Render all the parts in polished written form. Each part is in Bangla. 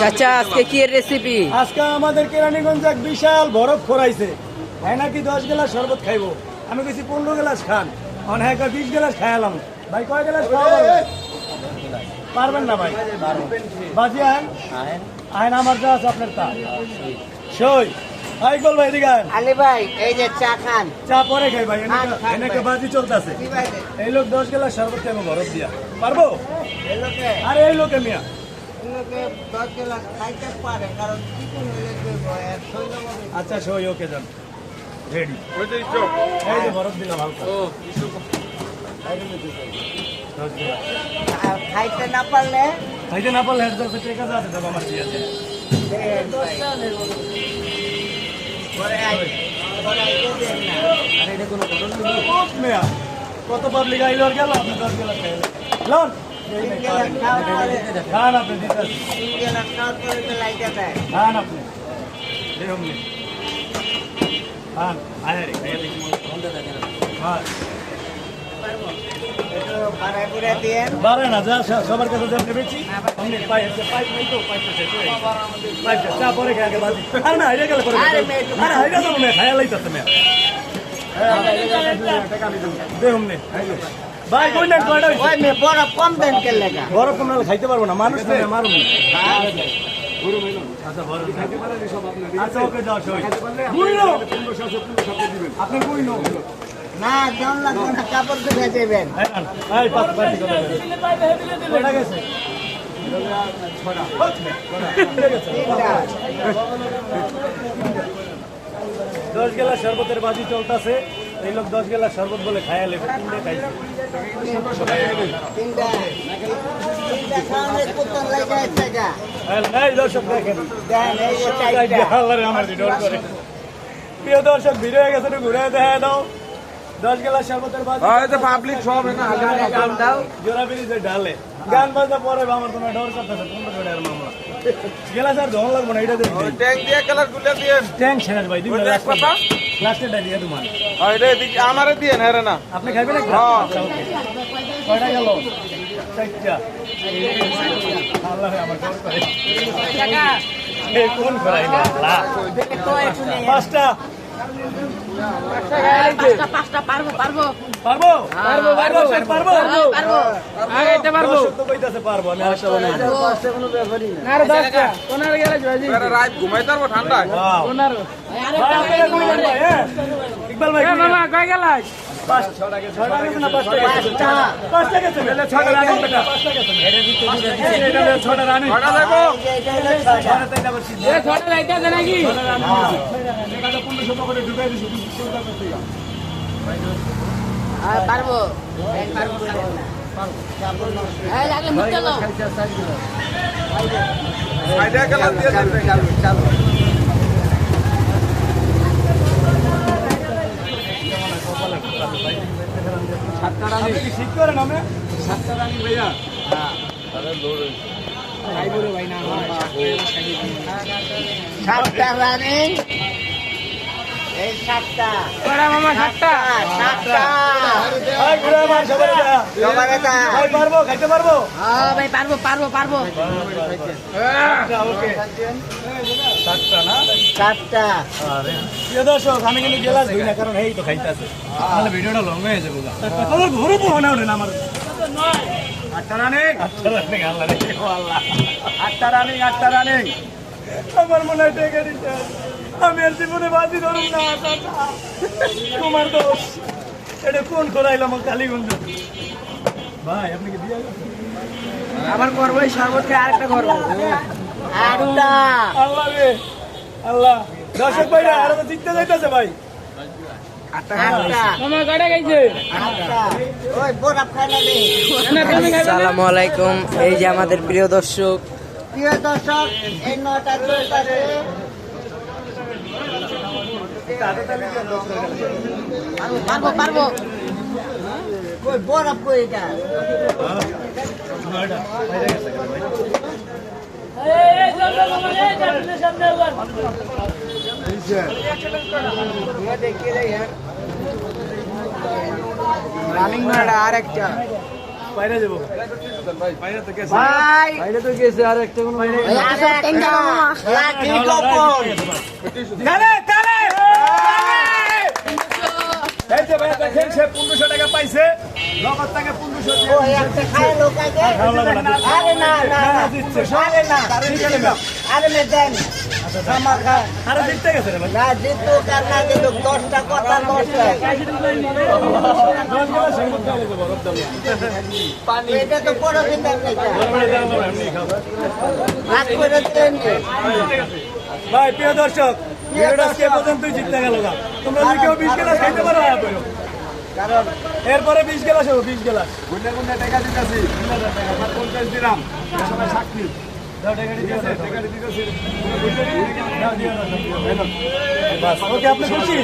চাচা আজকে কি রেসিপি? আজকে আমাদের কেরানীগঞ্জ এক বিশাল বরফ খোরাইছে, হ্যাঁ নাকি 10 গ্লাস শরবত খাইবো। আমি কিছু 15 গ্লাস খান, অন হ্যাঁ 20 গ্লাস খাইলাম। ভাই কয় গ্লাস খাওয়া পারবেন না? ভাই বাজি আহেন আহেন, আমার যা আছে আপনার তা সই। ভাই বল ভাই এদিকে আহেন। আলী ভাই এই যে চা খান। চা পরে খাই ভাই, এনেকে বাজি চলতেছে। এই লোক 10 গ্লাস শরবত খাইবো বরফ দিয়া, পারবো? আরে এই লোকে মিয়া 10 গ্লাস খাইতে পারে, কারণ চিকন হয়ে আচ্ছা সই, ওকে যান রেডি। এই যে বরফ দিলাম হালকা। খাইতে না পারলে খাইতে না পারলে হেড দরকার ঠিক আছে, দেবো আমার দিয়ে আছে। কত পাবলিক আইলো আর গেল, আপনি 10 গ্লাস খাইলেন। লন খান আপনি, দিতে আছে খান আপনি, দেখুন খান। আয় রে খাইয়া দেখি খান। বারে না যা সবার কাছে যা ভেবেছি পাইপ নেই তো, পাইপটা চা পরে খেয়ে আগে বাজি। আরে না হাইরে গেলে পরে, আরে হাইরে যাবো মেয়ে খাইয়া লাইতাছে মেয়ে। দেখুন নে ভাই কই না কয়টা ওই মে বরফ কম দেন কে লাগা, বরফ কম নাহলে খাইতে পারবো না, মানুষ না মারুন। আচ্ছা ওকে যাও সই। আপনি কই নো না জন লাগবে না, কাপড় ধুয়ে যাবেন। এই পাঁচ পাঁচ কয়টা গেছে? 10 গ্লাস শরবতের বাজি চলতেছে। এই লোক 10 গ্লাস শরবত বলে খাইয়া লেবে, তিনটে খাইছে। তিনটা খাওয়ালে কুত্তার লাগা টাকা এই দর্শক দেখেন, দেন, এই যে চারটা। আল্লাহরে আমার ডর করে। প্রিয় দর্শক ভিডিও হয়ে গেছে, ঘুরে দেখা দাও। 10 গ্লাস শরবতের বাজি পাবলিক সব গান দাও, জোড়া ব্রিজে ডালে গান বাজা পরে আমার তোমার ডর করতেছে 15 টাকার মামলা। গ্লাস আর ধন লাগবে না, এটা দেখি ট্যাঙ্ক দিয়ে কালার গুলে দিয়ে ট্যাঙ্ক শেষ ভাই, দিবেন কথা লাস্টে দিয়ে তোমার আরে দিকে আমারে দিয়ে না রে না আপনি খাইবেন না? আচ্ছা ওকে। কয়টা গেল? 4টা। আল্লাহ আমার ডর করে। এই কোন করাই না আল্লাহ। 5টা। পাঁচটা পারবো পারবো পারবো পারবো পারবো পারবো পারবো আগাইতে পারবো, তো কইতাছে পারবো, আমি আশা বানাই কোনো ব্যাপারই না। আরে 10টা কোনার গেলে বাজি আরে রাত ঘুমাইতে পারবো ঠান্ডায় কোনার ইকবাল ভাই মামা কই গেলাই? 5টা গেছে না 5টা গেছে মেলে 6টা রানি বেটা 5টা গেছে এর ভিতরে এটা 6টা রানি 6টা দেখো এ ছটা যাইতাছে নাকি? এটা 1500 করে ঢুকাই দিছি। পারবো এই লাগলে মুতে দাও। সাইডে কালার দিয়ে দেবে আপনি কি ঠিক করেন আমি 7টা রানি ভাইয়া? সাতটা রানী, এই সাতটা কড়া মামা 7টা সাতটা এই ঘুরে আমার সবাই যা সবার এটা ভাই পারবো, খাইতে পারবো? হ্যাঁ ভাই পারবো পারবো পারবো। আচ্ছা ওকে 7টা না সাতটা। আরে প্রিয় দর্শক আমি কিন্তু গেলাস ধুই না, কারণ এই তো খাইতেছে, তাহলে ভিডিওটা লং হয়ে যাবে। আমার ঘুরে পোহানো না আমার 8টা রানি 8টা রানি আল্লাহ রে ও আল্লাহ 8টা রানি আমার মনে হয় টেকে দিতে আমি আর জীবনে বাজি ধরুন না। তোমার দোষ, এটা কোন করাইলাম কালীগঞ্জ ভাই? আপনি কি দিয়ে আবার করবো এই শরবত খেয়ে আরেকটা করবো। আটটা আল্লাহ রে আল্লাহ। দর্শক ভাইরা আরো তো জিততে যাইতেছে ভাই। আটটা মামা কয়টা খাইছে? আটটা। ওই বরফ খাই না দে। আসসালামু আলাইকুম, এই যে আমাদের প্রিয় দর্শক। প্রিয় দর্শক, এই 9টা চলতেছে। পারবো পারবো ওই বরফ কই এটা? রানিং আর একটা বাইরে যাবো ভাই বাইরে তো গেছে ভাই বাইরে তো গেছে আর একটা কোনো বাইরে লাঠি গোপন তালে তালে এই যে ভাই দেখেন সে 1500 টাকা পাইছে নগদ টাকা 1500 দিয়ে ওই একটা খায় লোক আগে আরে না না আরে না আরে মে দেন জামা খা আরে দিতে গেছে রে ভাই না জিতু কার না জিতু 10টা কথা 10টা পানি এটা তো বড় দিন রাত করে দিলেন ভাই প্রিয় দর্শক ভিডিওটা কে পর্যন্তই জিততে গেল না তোমরা যদি কেউ 20 গ্লাস খাইতে পারো আয়া করো কারণ এরপরে 20 গ্লাস হবে 20 গ্লাস গুন্ডা গুন্ডা টাকা দিতেছি 50 দিলাম সবাই সাক্ষী দাও টাকা দিতেছে টাকা দিতেছে বাস ওকে আপনি খুশি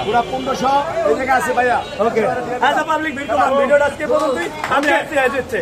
পুরো 1500 এই জায়গা আছে ভাইয়া ওকে আচ্ছা পাবলিক ভিডিওটা আজকে পর্যন্তই আমি আসছি